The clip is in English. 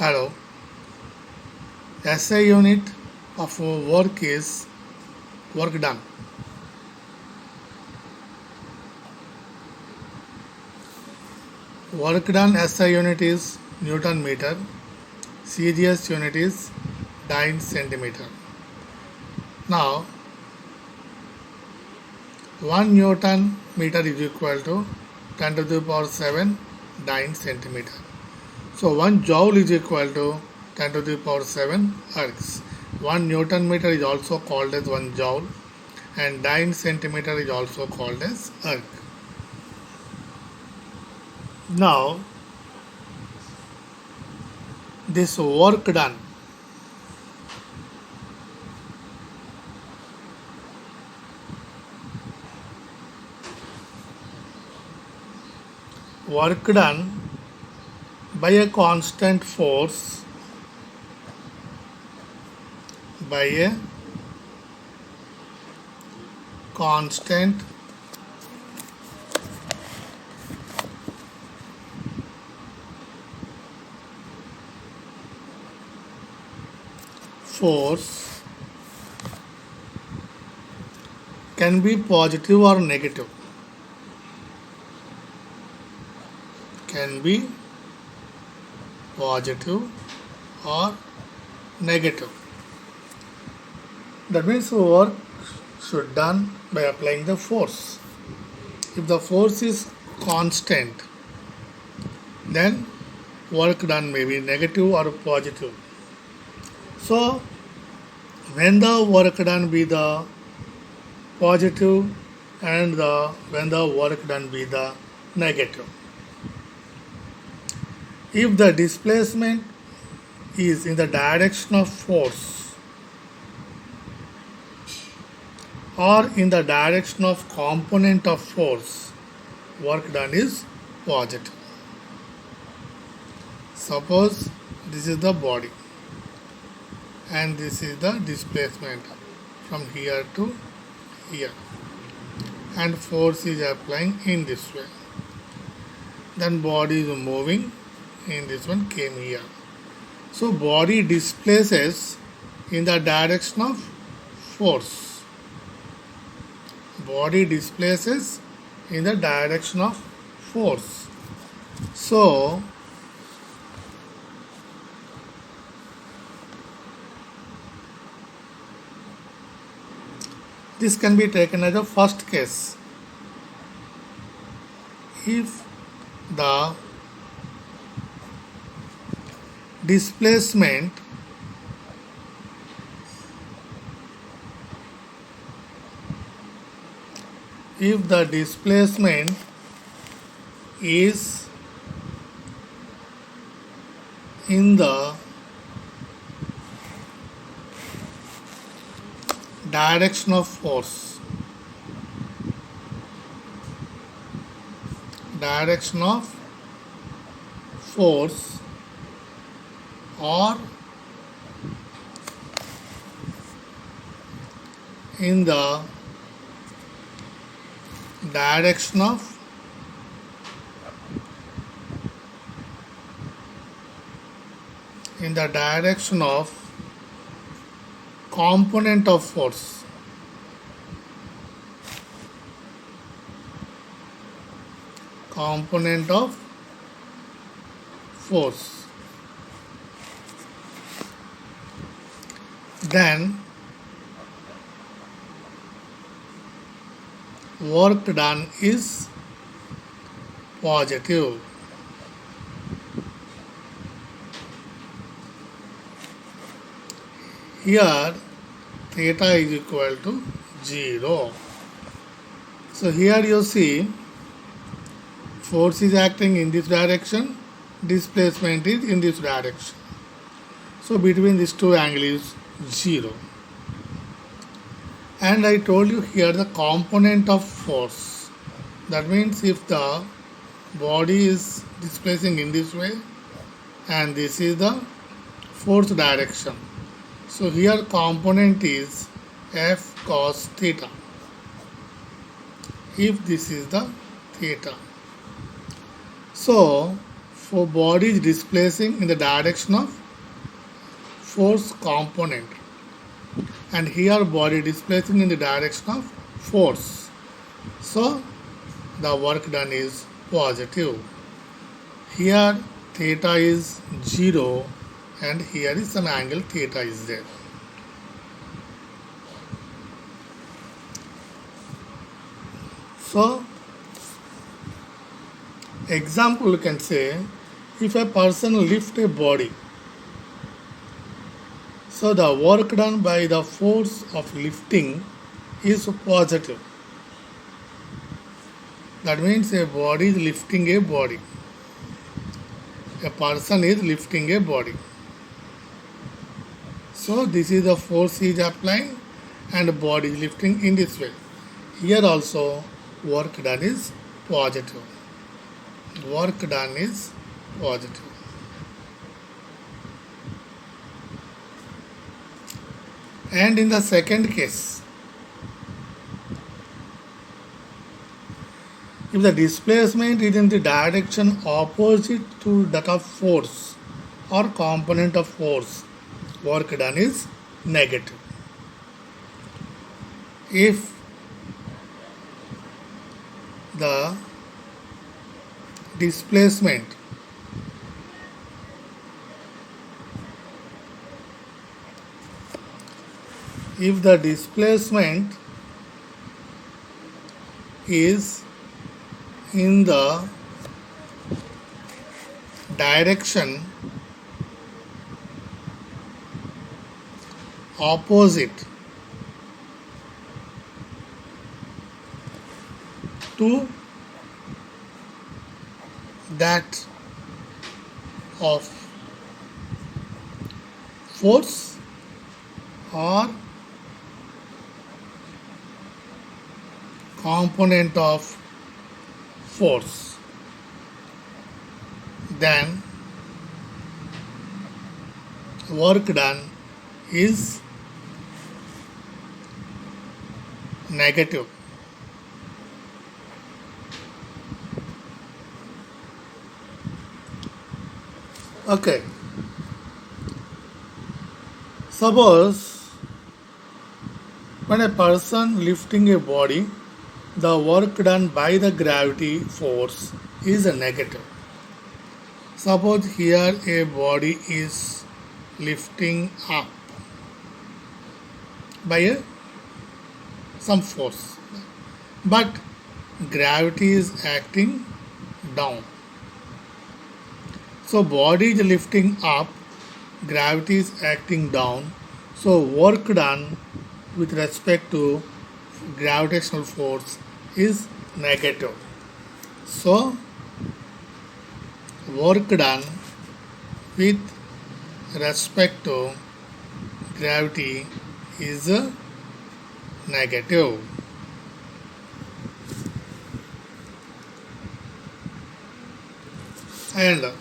Hello. SI unit of work is work done. Work done SI unit is Newton meter. CGS unit is dyne centimeter. Now 1 Newton meter is equal to 10 to the power 7 dyne centimeter. So 1 joule is equal to 10 to the power 7 ergs. 1 Newton meter is also called as 1 joule and dyne centimeter is also called as erg. Now this work done by a constant force can be positive or negative. Can be positive or negative. That means work should done by applying the force. If the force is constant, then work done may be negative or positive. So when the work done be the positive and when the work done be the negative. If the displacement is in the direction of force or in the direction of component of force, work done is positive. Suppose this is the body and this is the displacement from here to here and force is applying in this way. Then body is moving in this one came here. So body displaces in the direction of force. Body displaces in the direction of force. So this can be taken as a first case. If the displacement is in the direction of force, or in the direction of component of force. Then work done is positive. Here theta is equal to 0. So here you see force is acting in this direction, displacement is in this direction. So between these two angles is 0. And I told you here the component of force. That means if the body is displacing in this way and this is the force direction. So here component is F cos theta. If this is the theta. So for body is displacing in the direction of force component, and here body displacing in the direction of force. So the work done is positive. Here theta is 0 and here is some angle theta is there. So example, you can say if a person lift a body, so the work done by the force of lifting is positive. That means a body is lifting a body. A person is lifting a body. So this is the force is applying and body is lifting in this way. Here also work done is positive. Work done is positive. And in the second case, if the displacement is in the direction opposite to that of force or component of force, work done is negative. If the displacement is in the direction opposite to that of force or component of force, then work done is negative. Okay. Suppose when a person lifting a body, the work done by the gravity force is a negative. Suppose here a body is lifting up by some force, but gravity is acting down. So body is lifting up, gravity is acting down. So work done with respect to gravitational force is negative. So work done with respect to gravity is negative. And